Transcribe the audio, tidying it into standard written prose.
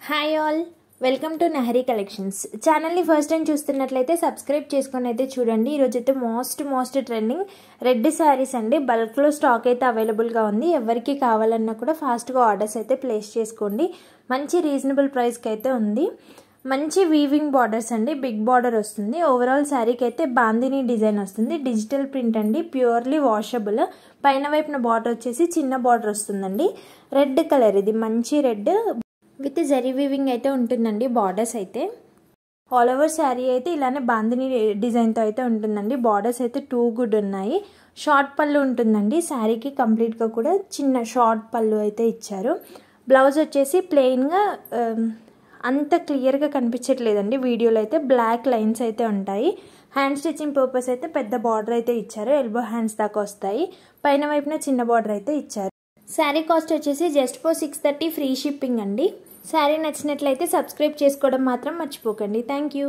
Hi all, welcome to Nehari collections. ఛానల్ని first time చూస్తున్నట్లయితే subscribe చేసుకొని అయితే చూడండి. ఈరోజు అయితే మోస్ట్ ట్రెండింగ్ రెడ్ శారీస్ అండి. బల్క్లో స్టాక్ అయితే అవైలబుల్గా ఉంది. ఎవరికి కావాలన్నా కూడా ఫాస్ట్గా ఆర్డర్స్ అయితే ప్లేస్ చేసుకోండి. మంచి రీజనబుల్ ప్రైస్కి అయితే ఉంది. మంచి వీవింగ్ బార్డర్స్ అండి, బిగ్ బార్డర్ వస్తుంది. ఓవరాల్ శారీకి అయితే బాందిని డిజైన్ వస్తుంది. డిజిటల్ ప్రింట్ అండి, ప్యూర్లీ వాషబుల్. పైన వైపున బార్డర్ వచ్చేసి చిన్న బార్డర్ వస్తుందండి. రెడ్ కలర్, ఇది మంచి రెడ్ విత్ జరీ వీవింగ్ అయితే ఉంటుందండి. బార్డర్స్ అయితే ఆల్ ఓవర్ శారీ అయితే ఇలానే బాందిని డిజైన్తో అయితే ఉంటుందండి. బార్డర్స్ అయితే టూ గుడ్ ఉన్నాయి. షార్ట్ పళ్ళు ఉంటుందండి శారీకి. కంప్లీట్గా కూడా చిన్న షార్ట్ పళ్ళు అయితే ఇచ్చారు. బ్లౌజ్ వచ్చేసి ప్లెయిన్గా అంత క్లియర్గా కనిపించట్లేదండి వీడియోలో అయితే. బ్లాక్ లైన్స్ అయితే ఉంటాయి. హ్యాండ్ స్టిచ్చింగ్ పర్పస్ అయితే పెద్ద బార్డర్ అయితే ఇచ్చారు. ఎల్బో హ్యాండ్స్ దాకా వస్తాయి. పైన వైపున చిన్న బార్డర్ అయితే ఇచ్చారు. శారీ కాస్ట్ వచ్చేసి జస్ట్ ఫర్ 630 ఫ్రీ షిప్పింగ్ అండి. శారీ నచ్చినట్లయితే సబ్స్క్రైబ్ చేసుకోవడం మాత్రం మర్చిపోకండి. Thank you.